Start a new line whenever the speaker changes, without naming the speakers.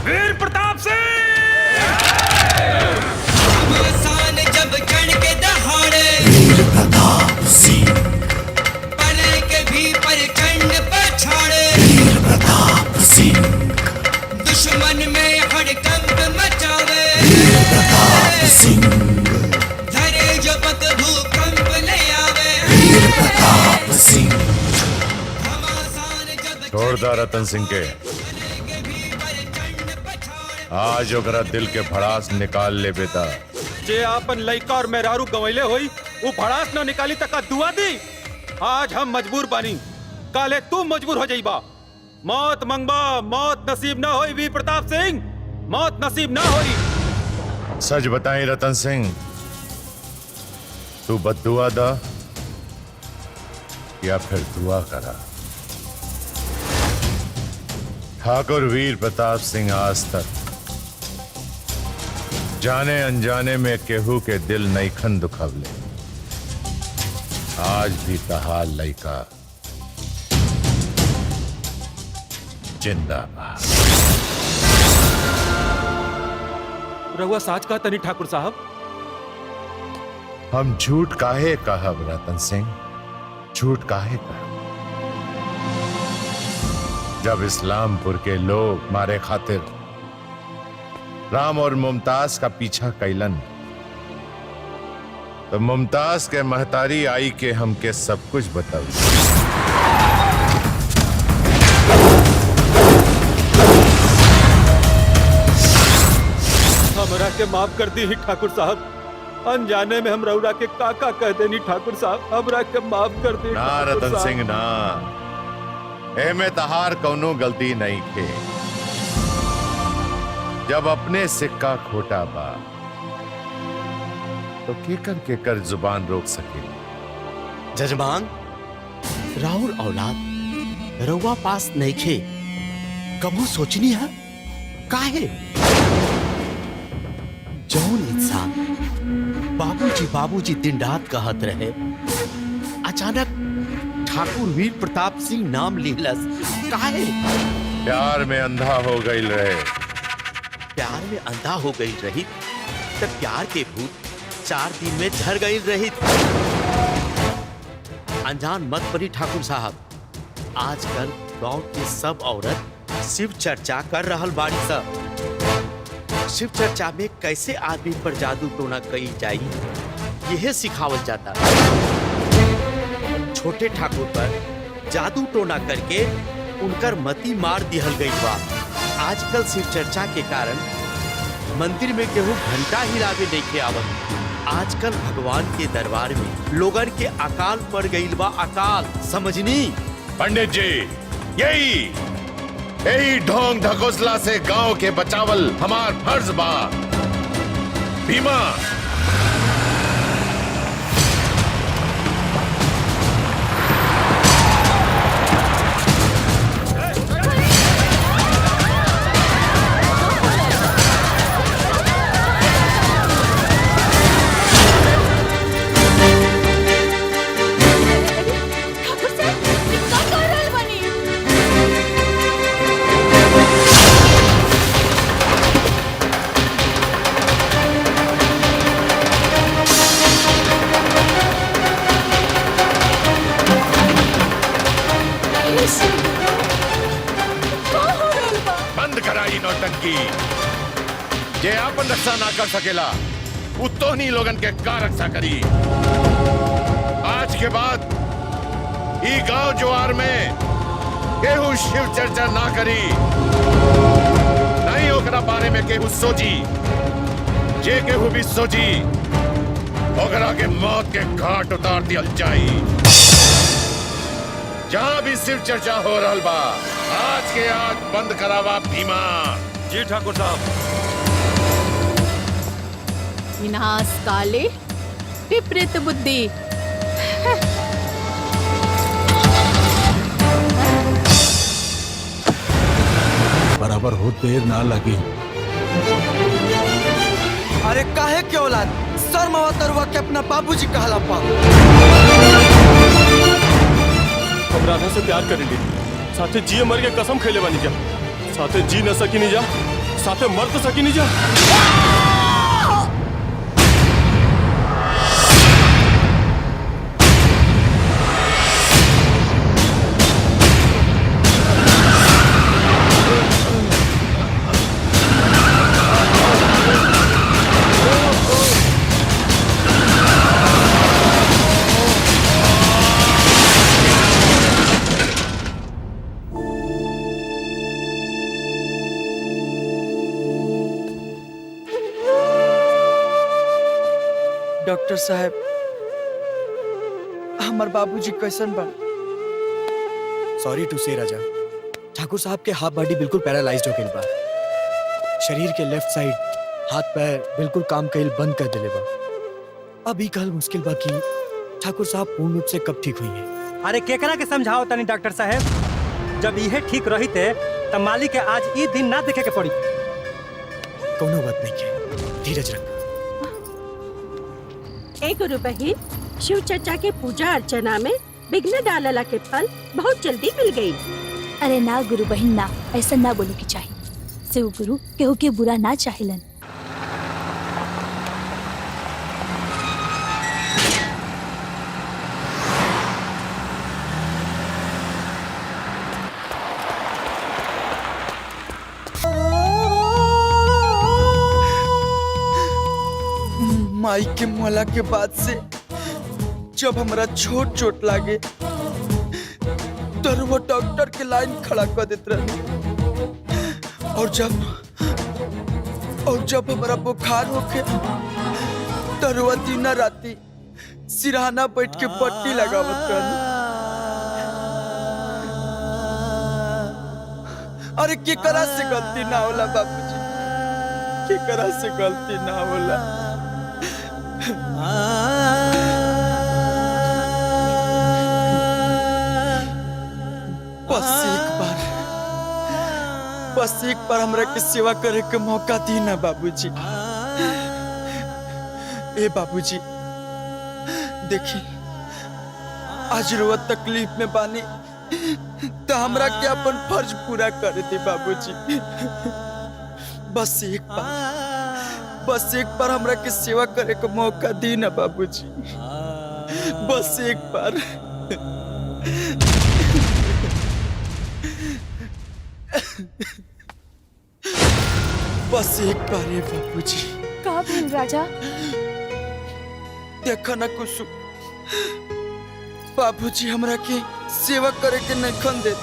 वीर प्रताप सिंह।
घमासान जब जड़ के दहाड़े,
वीर प्रताप सिंह,
पले के भी प्रचंड पछाड़े,
वीर प्रताप सिंह,
दुश्मन में हड़कंप मचावे,
वीर प्रताप सिंह,
धरे जो पत भूकंप ले आवे,
वीर प्रताप सिंह।
घमासान जब
छोड़दा रतन सिंह के
के भी प्रचंड पछाड़े।
आज ओकरा दिल के भड़ास निकाल ले बेटा।
जे आपन लइका और मेहरारू गवैले होई वो भड़ास न निकाली तक दुआ दी। आज हम मजबूर बानी, काले तू मजबूर हो जाइबा। मौत मंगबा, मौत नसीब ना होई वीर प्रताप सिंह, मौत नसीब ना होई।
सच बताई रतन सिंह, तू बद्दुआ दा या फिर दुआ करा। ठाकुर वीर प्रताप सिंह आज तक जाने अनजाने में केहू के दिल नईखन दुखवले। आज भी तहार लइका जिंदाबाद।
रहुआ साच का तनी ठाकुर साहब।
हम झूठ काहे कहब रतन सिंह, झूठ काहे कहब? जब इस्लामपुर के लोग मारे खातिर राम और मुमताज का पीछा कैलन, तो मुमताज के महतारी आई के हमके सब कुछ बताऊ।
हमरा के माफ कर दी ठाकुर साहब, अनजाने में हम रउरा के काका कह देनी ठाकुर साहब, हमरा के माफ कर दी।
ना रतन सिंह ना, एमे तहार कौनो गलती नहीं खे। जब अपने सिक्का खोटा बा तो केकर जुबान रोक सके।
जजमान, राहुल औलाद रउआ पास नहीं खे, कबू सोचनी है काहे? जौन इंसान बाबूजी बाबूजी दिन रात कहत रहे, अचानक ठाकुर वीर प्रताप सिंह नाम लिहलस काहे?
प्यार में अंधा हो गई रहे।
प्यार में अंधा हो गई रही तो प्यार के भूत 4 दिन में झड़ गई रही। अनजान मत पड़ी ठाकुर साहब, आजकल गांव के सब औरत शिव चर्चा कर रहल बाड़ी सब। शिव चर्चा में कैसे आदमी पर जादू टोना कई जाई यह सिखावल जाता। छोटे ठाकुर पर जादू टोना करके उनकर मती मार दिहल गई बा। आजकल शिव चर्चा के कारण मंदिर में केहू घंटा हिलावे देखे आवत। आजकल भगवान के दरबार में लोगन के अकाल पड़ गई बा, अकाल, समझनी?
पंडित जी, यही ढोंग ढकोसला से गांव के बचावल हमार फर्ज बा। भीमा, जे आपन रक्षा ना कर सकेला वो तो नहीं लोगन के का रक्षा करी। आज के बाद ई गांव ज्वार में केहू शिव चर्चा ना करी, नहीं ओकरा बारे में केहू सोची। जे केहू भी सोची ओकरा के मौत के घाट उतार दियल जाई। जहां भी शिव चर्चा हो रहल बा, आज के आज बंद करावा। भीमा
जी ठाकुर साहब।
विनाश काले विपरीत बुद्धि।
बराबर हो, देर ना लगी।
अरे काहे के औलाद सर मवतरुआ के अपना बाबूजी कहला पा।
हम राधा से प्यार करेंगे, साथे जिए मर के कसम खेले बानी जा, साथे जी न सकी नहीं जा, साथे मर तो सकी नहीं जा।
डॉक्टर साहब, हमार बाबूजी कैसन बा?
सॉरी टू से राजा, ठाकुर साहब के हाफ बॉडी बिल्कुल पैरालाइज्ड हो गई बा। शरीर के लेफ्ट साइड हाथ पैर बिल्कुल काम कईल बंद कर दिले बा। अब ई कहल मुश्किल बा कि ठाकुर साहब पूर्ण रूप से कब ठीक हुई है।
अरे केकरा के समझाओ तनी डॉक्टर साहब, जब इहे ठीक रही थे तब मालिक के आज ई दिन ना देखे के पड़ी।
कोनो बात नहीं के, धीरज रख।
एक गुरु बहिन, शिव चर्चा के पूजा अर्चना में विघ्न डालला के फल बहुत जल्दी मिल गई।
अरे ना गुरु बहन ना, ऐसा ना बोले की चाहिए। शिव गुरु केहू के बुरा ना चाहिलन।
माई के मोला के बाद से जब हमरा छोट चोट लागे तो वो डॉक्टर के लाइन खड़ा कर देते रहे, और जब हमरा बुखार होके तो वो दिन राती सिरहाना बैठ के पट्टी लगावत रहे। अरे केकरा से गलती ना होला बाबूजी, केकरा से गलती ना होला। बस एक बार हमरा के सेवा करे के मौका दी ना बाबूजी। ए बाबूजी, देखी आज रोज तकलीफ में बानी तो हमरा के अपन फर्ज पूरा कर दी बाबूजी। बस एक बार हमरा के सेवा करे के मौका दी ना बाबूजी, बस एक बार। बस एक बार है बाबूजी।
का भेल राजा?
देखा ना कुछ बाबूजी हमरा के सेवा करे के नहीं खन दे।